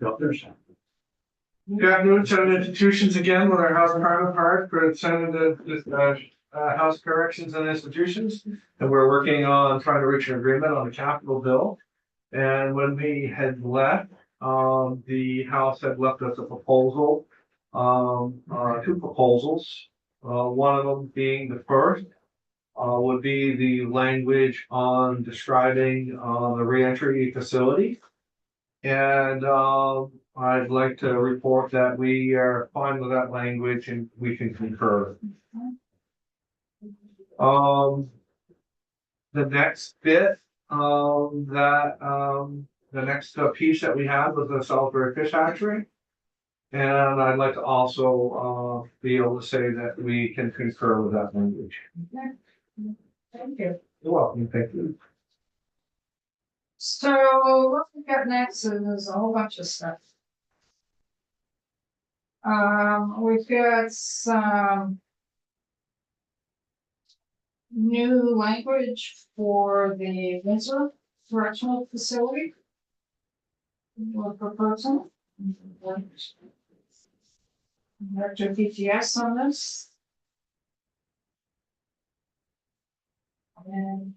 Good afternoon, Senate institutions again with our House Department part for Senate House Corrections and Institutions. And we're working on trying to reach an agreement on the capital bill. And when we had left, the House had left us a proposal, two proposals. One of them being the first, would be the language on describing the reentry facility. And I'd like to report that we are fine with that language and we can concur. The next bit, the next piece that we had was the Salisbury Fish Hatchery. And I'd like to also be able to say that we can concur with that language. Okay. Thank you. You're welcome. Thank you. So what we've got next is a whole bunch of stuff. We've got some new language for the Windsor Correctional Facility. We're proposing. Director PTS on this. And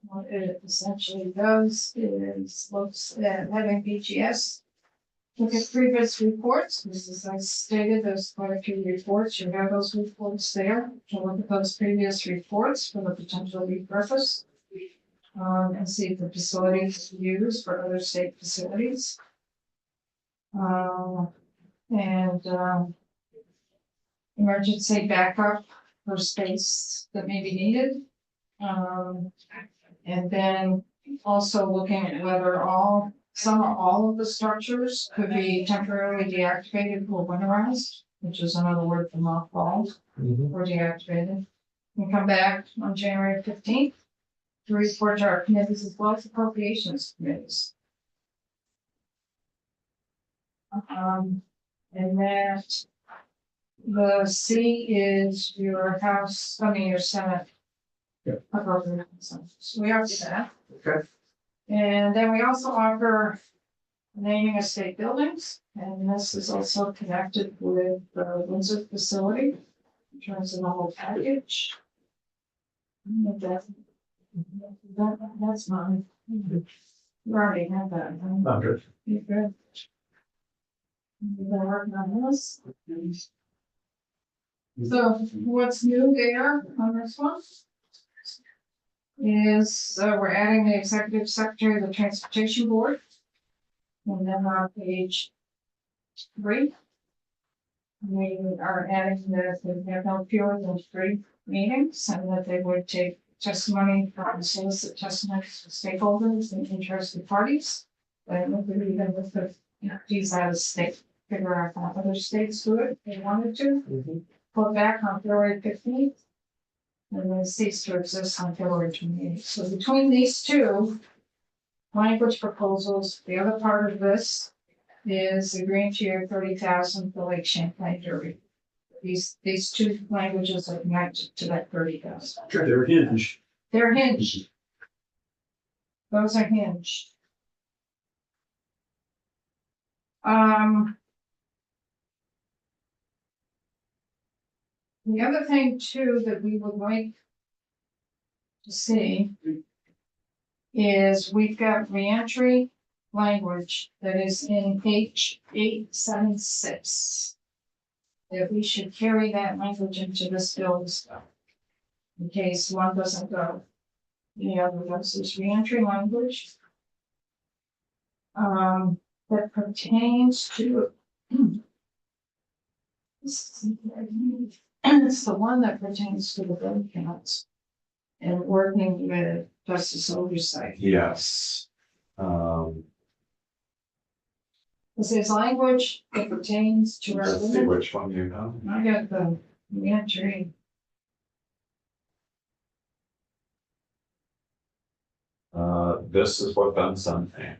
what it essentially does is looks at having BGS look at previous reports. This is, as stated, there's quite a few reports. You have those reports there. To look at those previous reports for the potential repurpose and see if the facility is used for other state facilities. Emergency backup for space that may be needed. And then also looking at whether some or all of the structures could be temporarily deactivated or winterized, which is another word for mothballed or deactivated. And come back on January 15th to report to our committees as well as appropriations committees. And that the C is your House, your Senate. Yeah. Appropriations. So we already did that. Okay. And then we also offer naming of state buildings, and this is also connected with the Windsor facility in terms of the whole package. That's mine. You already have that. Huh? Good. You good? You've been working on this. So what's new there on this one? Is we're adding the executive secretary of the transportation board. And then on page 3, we are adding that they have no fewer than 3 meetings and that they would take testimony from solicit testimony from stakeholders and interested parties. But even with the these out of state, figure out how other states do it if they wanted to. Put back on February 15th. And then cease to exist on February 28th. So between these two language proposals, the other part of this is agreeing to your $30,000 for Lake Champlain Derby. These two languages are connected to that 30,000. They're hinged. They're hinged. Those are hinged. The other thing too that we would like to see is we've got reentry language that is in page 876. That we should carry that language into this bill stuff. In case one doesn't go. The other does this reentry language. That pertains to it's the one that pertains to the bill counts and working with justice oversight. Yes. This is language that pertains to our. Let's see which one you know. I got the reentry. This is what Ben sent me.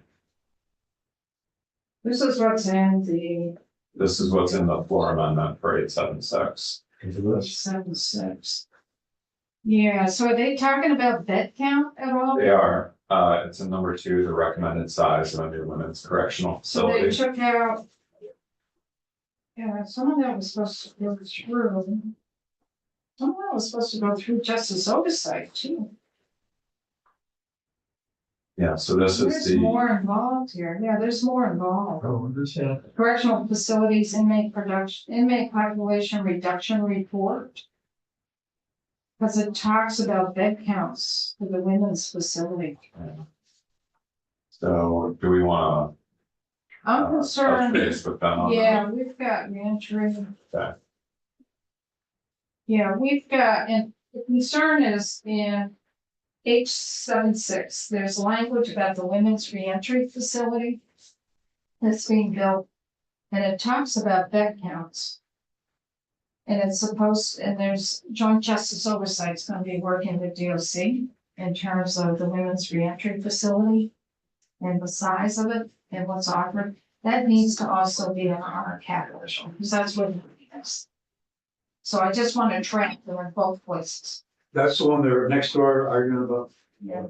This is what's in the This is what's in the floor amendment for 876. 7-6. Yeah, so are they talking about bed count at all? They are. It's in number 2, the recommended size of a new women's correctional So they facility. took out. Yeah, some of that was supposed to go through. Some of that was supposed to go through justice oversight too. Yeah, so this is There's the, more involved here. Yeah, there's more involved. Oh, understand. Correctional facilities inmate population reduction report. Because it talks about bed counts for the women's facility. so do we wanna I'm touch concerned, base with them on that? yeah, we've got reentry. Okay. Yeah, we've got, and the concern is in H76, there's language about the women's reentry facility that's being built, and it talks about bed counts. And it's supposed, and there's joint justice oversight's gonna be working with DOC in terms of the women's reentry facility and the size of it and what's offered. That needs to also be on our capital, because that's what it is. So I just want to track them in both places. That's the one they're next door arguing about. Yeah.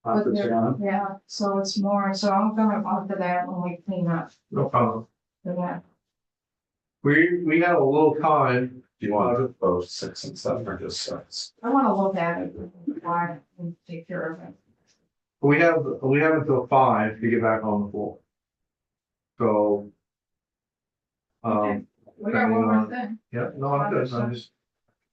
Opposite one. Yeah, so it's more, so I'm gonna offer that when we clean up No problem. for that. We got a little time. Do you want both 6 and 7 or just 6? I wanna look at it, why, and take care of it. We have until 5 to get back on the floor. So. We got one more thing. Yeah, no, I'm good. I'm just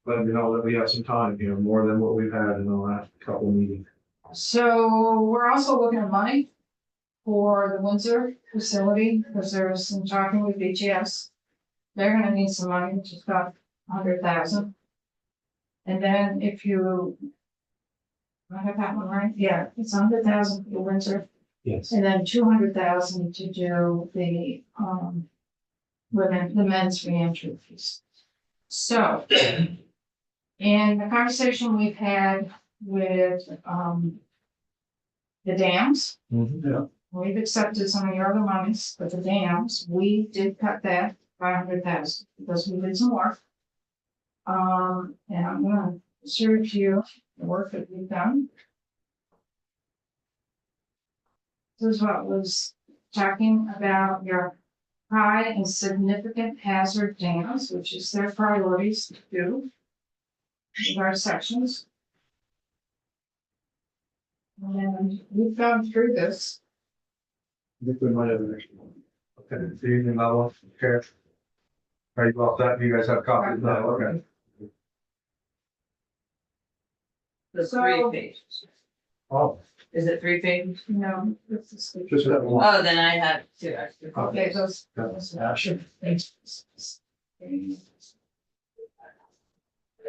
letting you know that we have some time here, more than what we've had in the last couple of meetings. So we're also looking at money for the Windsor facility, because there's some talking with BGS. They're gonna need some money, which is about 100,000. And then if you. I have that one right, yeah, it's 100,000 for the Windsor, Yes. and then 200,000 to do the, the men's reentry fees. So. In the conversation we've had with, the dams, Yeah. we've accepted some of your other monies, but the dams, we did cut that by 100,000 because we did some work. And I'm gonna share with you the work that we've done. This is what was talking about your high and significant hazard dams, which is their priorities to do. In our sections. And we've gone through this. I think we might have an extra one. Okay, do you think I will share? Are you all set? You guys have copies now? Okay. The So- 3 pages. Oh, Is it 3 pages? No, this is. Just that one. Oh, then I have 2 extra. Okay, those.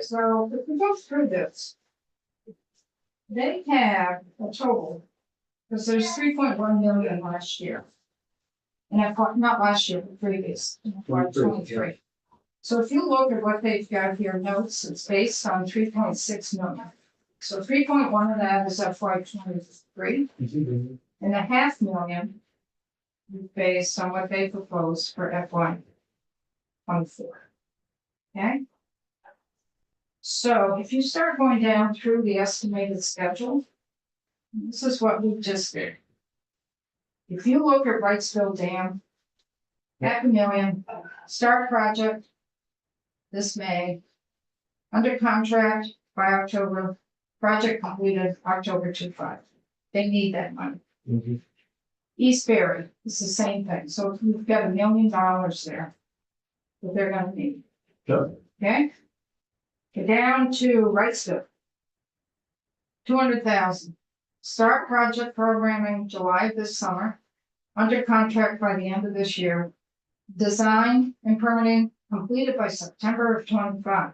So if we go through this. They have a total, because there's 3.1 million last year. And I thought, not last year, but previous, FY 23. So if you look at what they've got here, notes, it's based on 3.6 million. So 3.1 of that is FY 23. And the 500,000 is based on what they propose for FY 24. Okay? So if you start going down through the estimated schedule, this is what we just did. If you look at Wrightsville Dam, 500,000, start project this May, under contract by October, project completed October 25. They need that money. Eastbury is the same thing, so you've got $1 million there that they're gonna need. Sure. Okay? Go down to Wrightsville. 200,000. Start project programming July of this summer. Under contract by the end of this year. Design and permitting completed by September of 25.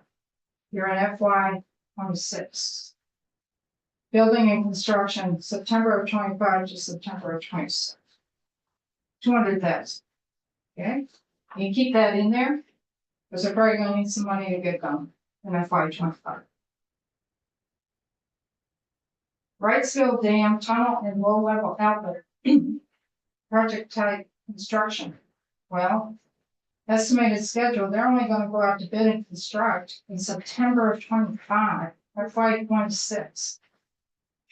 You're in FY 26. Building and construction, September of 25 to September of 26. 200,000. Okay, you keep that in there, because they're probably gonna need some money to get done in FY 25. Wrightsville Dam Tunnel and Low Level Outlet. Project type construction. Well, estimated schedule, they're only gonna go out to bid and construct in September of 25, FY 26.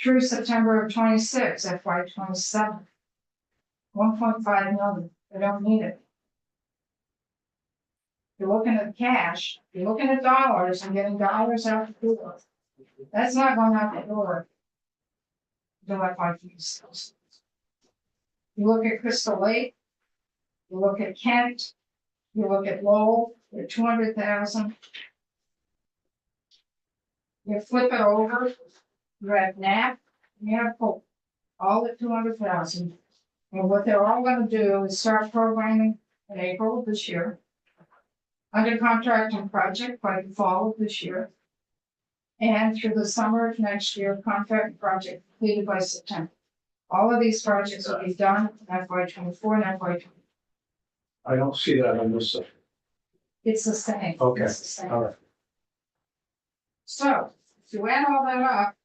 through September of 26, FY 27. 1.5 million, they don't need it. You're looking at cash, you're looking at dollars and getting dollars out the door. That's not going out the door. Do FY 26. You look at Crystal Lake, you look at Kent, you look at Lowell, they're 200,000. You flip it over, you have Knapp, you have Hope, all at 200,000. And what they're all gonna do is start programming in April of this year. Under contract and project by the fall of this year. And through the summer of next year, contract and project completed by September. All of these projects will be done in FY 24 and FY 20. I don't see that on this side. It's the same. Okay. It's the same. All right. So, if you add all that up.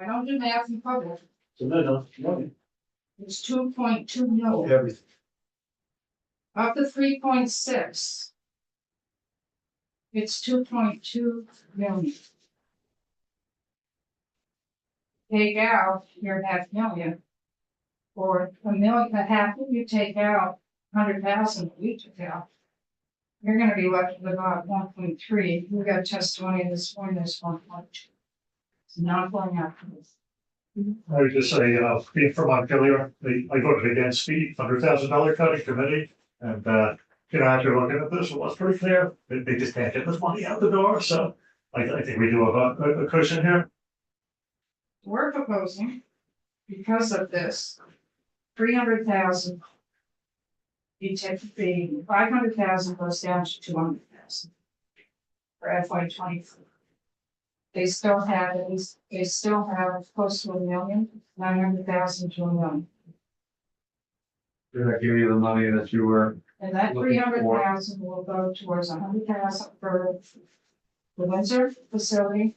I don't do math in public, So no, it's 2.2 million. everything. Of the 3.6. It's 2.2 million. Take out your $500,000. Or $1.5 million, you take out 100,000 we took out. You're gonna be left with about 1.3. We got testimony this morning, there's 1.2. It's not going out for this. I would just say, being from Montpelier, I voted against the $100,000 cutting committee. And, after looking at this, it was pretty clear, they just can't get this money out the door, so I think we do have a cushion here. We're proposing, because of this, 300,000. You take the 500,000 goes down to 200,000. For FY 24. They still have close to 1,900,000 to 1 million. Did I give you the money that you were? And that Looking for- 300,000 will go towards 100,000 for the Windsor facility.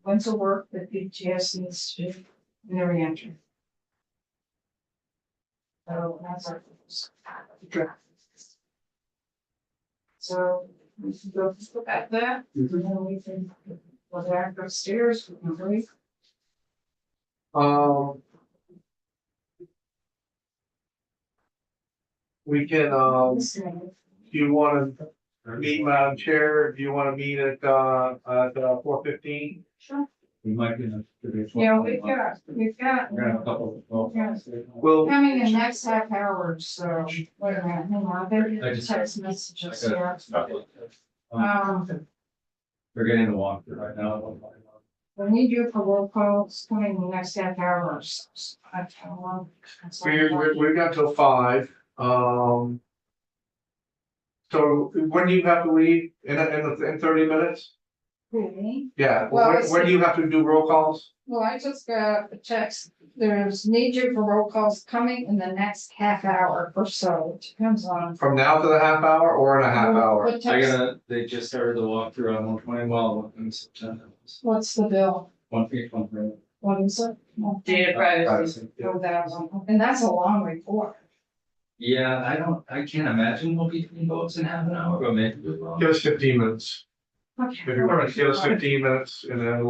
Windsor work that BTS needs to do in their reentry. So that's our focus. Okay. So we can go look at that, and then we can go back upstairs, we can breathe. We can, do you wanna meet, Madam Chair, do you wanna meet at 4:15? Sure. We might be in a. Yeah, we've got. We're gonna have a couple. Well, Coming in next half hour, so, wait a minute, hang on, I better I just- text messages I here. We're getting the walkthrough right now. We need you for roll calls coming in the next half hour or so. I don't know. we've got till 5, so when do you have to leave, in 30 minutes? Who, me? Yeah, Well, when do you have to do roll calls? Well, I just got a text, there's need you for roll calls coming in the next half hour or so, it depends on. From now to the half hour or in a half hour? What text- They just started the walkthrough on 120 well in September. What's the bill? 1 What is it? Data privacy. Oh, that one. And that's a long report. Yeah, I can't imagine we'll be doing votes in half an hour, but maybe we will. Give us 15 minutes. Okay. If you want to give us 15 minutes and then we'll